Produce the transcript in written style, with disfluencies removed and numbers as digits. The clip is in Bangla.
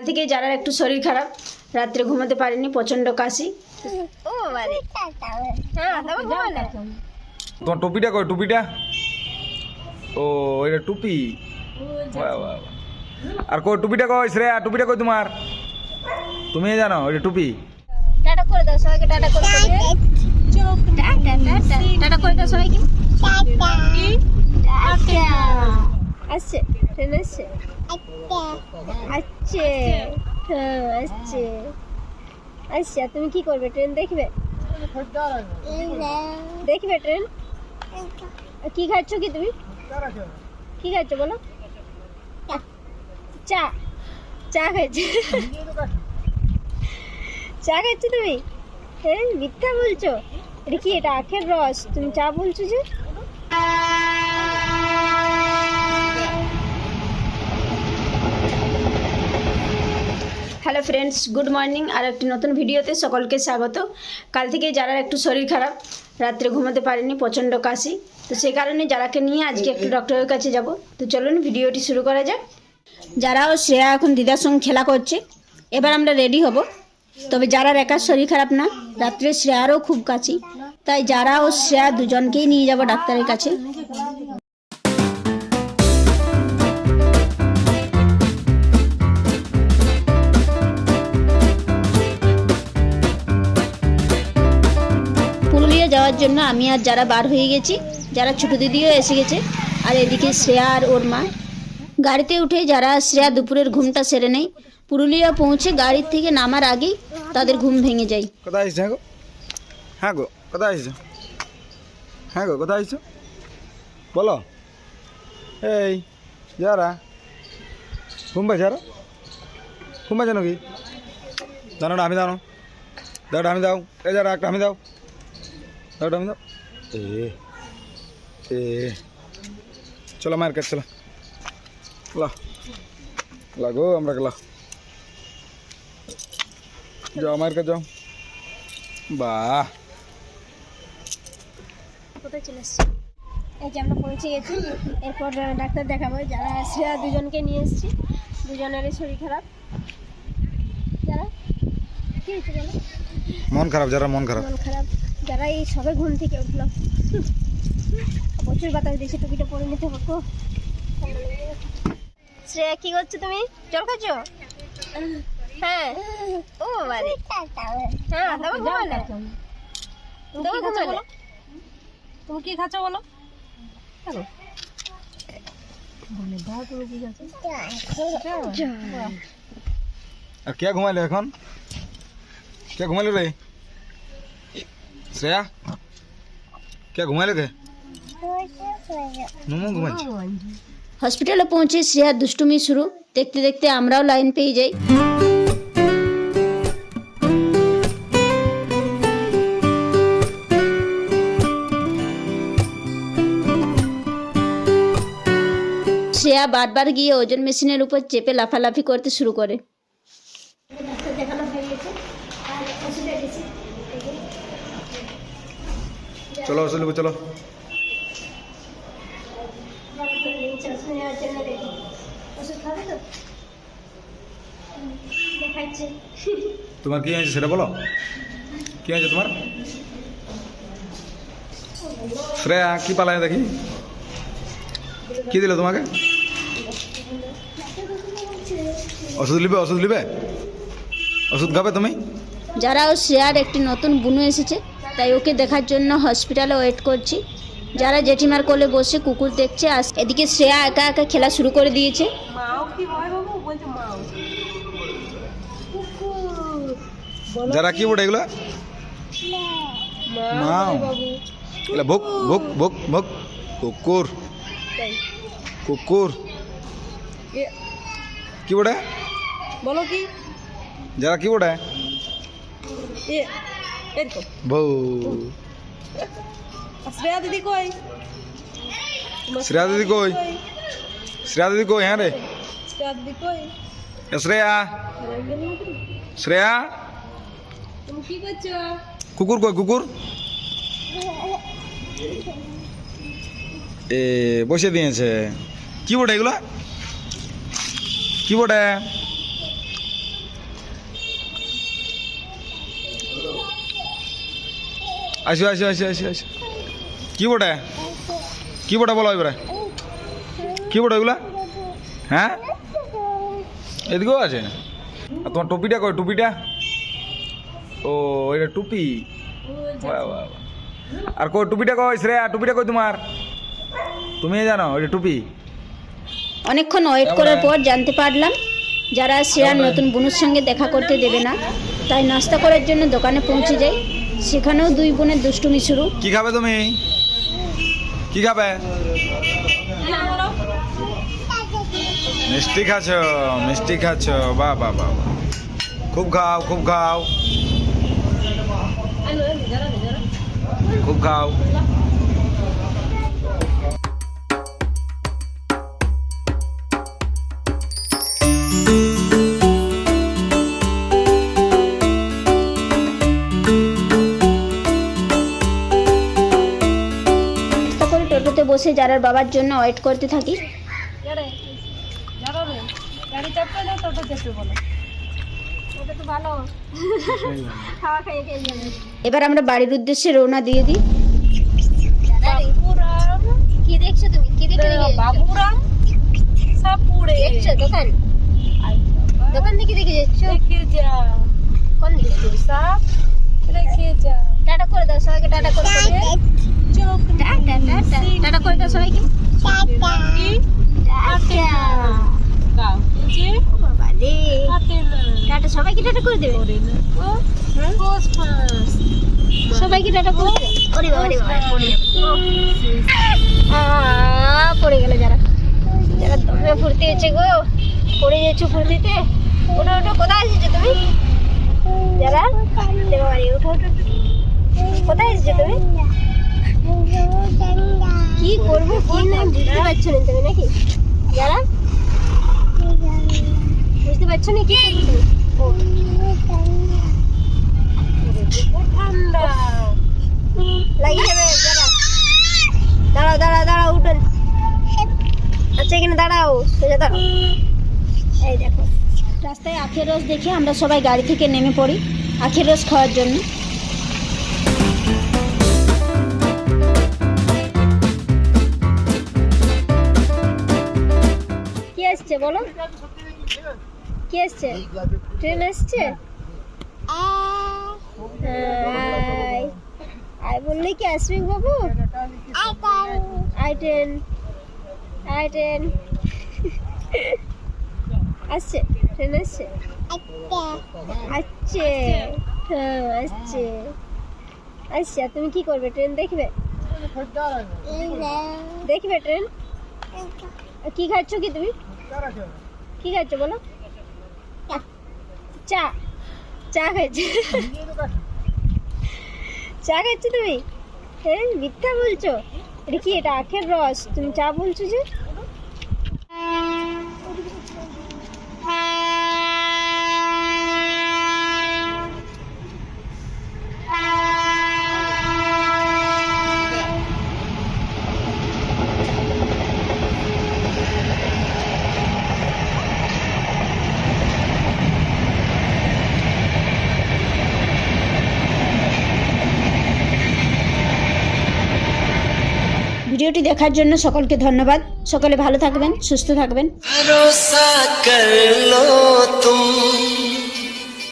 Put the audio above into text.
থেকে যারা একটু শরীর খারাপ, রাত্রে ঘুমাতে পারেনি, প্রচন্ড কাশি। ও বাবারে, হ্যাঁ তবে ঘুমালে। তোমার টুপিটা কই? টুপিটা ও এটা টুপি। বাহ বাহ বাহ। আর কই টুপিটা কই? শ্রেয়া টুপিটা কই তোমার? তুমি জানো এটা টুপি। টাটা করে দাও সবাইকে, টাটা করে দাও। টাটা টাটা টাটা করে দাও সবাইকে। টাটা। আসছে ট্রেন আসছে। আসছে হ্যাঁ আসছে। আচ্ছা তুমি কি করবে? ট্রেন দেখবে? দেখবে ট্রেন? কি খাচ্ছ কি তুমি? কি খাচ্ছ বলো? চা। চা খাচ্ছ? চা খাচ্ছ তুমি? হ্যাঁ মিথ্যা বলছো। এটা কি? এটা আখের রস, তুমি চা বলছো যে? Hello friends, good morning. আর একটি নতুন ভিডিওতে সকলকে স্বাগত। কাল থেকে যারা একটু শরীর খারাপ, রাত্রে ঘুমাতে পারেনি, প্রচণ্ড কাশি, তো সেই কারণে যারাকে নিয়ে আজকে একটু ডক্টরের কাছে যাব। তো চলুন ভিডিওটি শুরু করা যাক। যারা ও শ্রেয়া এখন দিদার সঙ্গে খেলা করছে, এবার আমরা রেডি হব। তবে যারা একার শরীর খারাপ না, রাত্রে শ্রেয়ারও খুব কাশি, তাই যারা ও শ্রেয়া দুজনকেই নিয়ে যাব ডাক্তারের কাছে। পুরুলিয়া যাওয়ার জন্য আমি আর যারা বার হয়ে গেছি, যারা ছোটো দিদিও এসে গেছে, আর এদিকে শ্রেয়া আর ওর মা। গাড়িতে উঠে যারা শ্রেয়া দুপুরের ঘুমটা সেরে নেই। পুরুলিয়া পৌঁছে গাড়ির থেকে নামার আগেই তাদের ঘুম ভেঙে যায়। কোথায় আসছো? হ্যাঁ গো কোথায় আসছো? হ্যাঁ গো কোথায় আসছো বলো? এই যারা ঘুম পাইছে, আরো ঘুম পাইছে নাকি? জানো না আমি জানো, দাও আমি দাও। এই যারা একটা আমি দাও, দাও আমি দাও। এ এ চলো মার্কেট চলো, লাগো আমরা গেলা যাও মার্কেট যাও। বাহ কোথায় চলে এসছি? এই যে আমরা পৌঁছে গেছি। এরপর ডাক্তার দেখাবো। যারা শ্রেয়া দুজনকে নিয়ে এসেছি, দুজনেরই শরীর খারাপ। যারা কি হয়েছে বলো? মন খারাপ, যারা মন খারাপ। মন খারাপ, যারা এই সবে ঘুম থেকে উঠলো। প্রচুর বাতাস দিয়েছে, টুপিটা পরে নিতে হবে তো। শ্রেয়া কি করছো তুমি? জল খাচ্ছো? হ্যাঁ ও বাবারে, হ্যাঁ তবে ঘুমালে। তবে ঘুমালে। তুমি কি খাচ্ছ বলো? আর কে ঘুমাইলো এখন? কে ঘুমাইলো রে? শ্রেয়া কে ঘুমাইলো? কে নুমু ঘুমাচ্ছে? হসপিটালে পৌঁছে শ্রেয়ার দুষ্টুমি শুরু। দেখতে দেখতে আমরাও লাইন পেয়ে যাই। শ্রেয়া বারবার গিয়ে ওজন মেশিনের উপর চেপে লাফালাফি করতে শুরু করে। চলো ওষুধ নেবো, চলো। তোমার কি হয়েছে সেটা বলো। কি হয়েছে তোমার? শ্রেয়া কি পালায় দেখি, কি দিল তোমাকে? ওষুধ নিবে? ওষুধ নিবে? ওষুধ খাবে তুমি? যারা ও শ্রেয়ার একটি নতুন বুনু এসেছে, তাই ওকে দেখার জন্য হসপিটালে ওয়েট করছি। যারা জেঠিমার কোলে বসে কুকুর দেখছে, আর এদিকে শ্রেয়া একা একা খেলা শুরু করে দিয়েছে। যারা কি বলে এগুলো? মাও এগুলা ভুক ভুক ভুক ভুক। কুকুর কুকুর কি বলে বলো কি? যারা কি বলে বউ? শ্রেয়া দিদি কই? শ্রেয়া দিদি কই? শ্রেয়া দিদি কই? হ্যাঁ রে শ্রেয়া দিদি কই? শ্রেয়া, শ্রেয়া তুমি কি করছো? কুকুর কই? কুকুর এ বসে দিয়েছে। কি বটে এগুলো? কি বটে? আসো আসো আসো আসো আসো কি বটে কি বটে বলো এবারে কি বটে এগুলা হ্যাঁ এদিকেও আছে আর তোমার টুপিটা কই টুপিটা ও এটা টুপি বাহ, বাহ, বাহ। আর কই টুপিটা কই শ্রেয়া টুপিটা কই তোমার তুমি জানো ওইটা টুপি অনেকক্ষণ ওয়েট করার পর জানতে পারলাম যারা শ্রেয়ার নতুন বোনের সঙ্গে দেখা করতে দেবে না, তাই নাস্তা করার জন্য দোকানে পৌঁছে যাই। সেখানেও দুই বোনের দুষ্টুমি শুরু। কি খাবে তুমি কি খাবে মিষ্টি খাচ্ছ বাহ বাহ বাহ বাহ। খুব খাও খুব খাও খুব খাও নাস্তা করে টোটোতে বসে যারার বাবার জন্য ওয়েট করতে থাকি। এবার আমরা বাড়ির উদ্দেশ্যে রওনা দিয়ে দিই। কি দেখছো তুমি? কি দেখে বাবুরাম সাপুড়ে দেখছো দোকান? দোকান থেকে দেখে যাচ্ছো? দেখে যা কোন দিকে সাপ রেখে যা। টাটা করে দাও সবাইকে, টাটা করে দাও। চোখ টাটা টাটা টাটা করে দাও সবাইকে। টাটা টাটা দাও যে বাবা রে টাটা সবাইকে টাটা করে দেবে। ও ফাস ফাস সবাইকে টাটা করে দেবে। ওরে বাবা রে বাবা পড়ে যাবে। পড়ে গেল যারা যারা দমে ফুর্তি হচ্ছে গো, পড়ে যাচ্ছ ফুর্তিতে। ওটা ওটা কোথায় এসেছো তুমি? যারা বাড়ি ওঠো ওঠো কোথায় এসেছো তুমি? কি করবো কি না বুঝতে পারছো না তুমি নাকি? যারা বুঝতে পারছো না কি ঠান্ডা লাগিয়ে যাবে। যারা দাঁড়াও দাঁড়াও দাঁড়াও উঠেন। আচ্ছা এখানে দাঁড়াও সোজা দাঁড়াও। এই দেখো রাস্তায় আখের রস দেখে আমরা সবাই গাড়ি থেকে নেমে পড়ি আখের রস খাওয়ার জন্য। কি আসছে বলো? কি আসছে? ট্রেন আসছে? আয় আয় বললে কি আসবে বাবু? আই ট্রেন আই ট্রেন আসছে, ট্রেন আসছে। আসছে হ্যাঁ আসছে আচ্ছা তুমি কি করবে? ট্রেন দেখবে? দেখবে ট্রেন? কি খাচ্ছ কি তুমি? কি খাচ্ছ বলো? চা চা খাচ্ছ? চা খাচ্ছ তুমি? হ্যাঁ মিথ্যা বলছো। এটা কি? এটা আখের রস, তুমি চা বলছো যে? ভিডিওটি দেখার জন্য সকলকে ধন্যবাদ। সকলে ভালো থাকবেন, সুস্থ থাকবেন। भरोसा कर लो तुम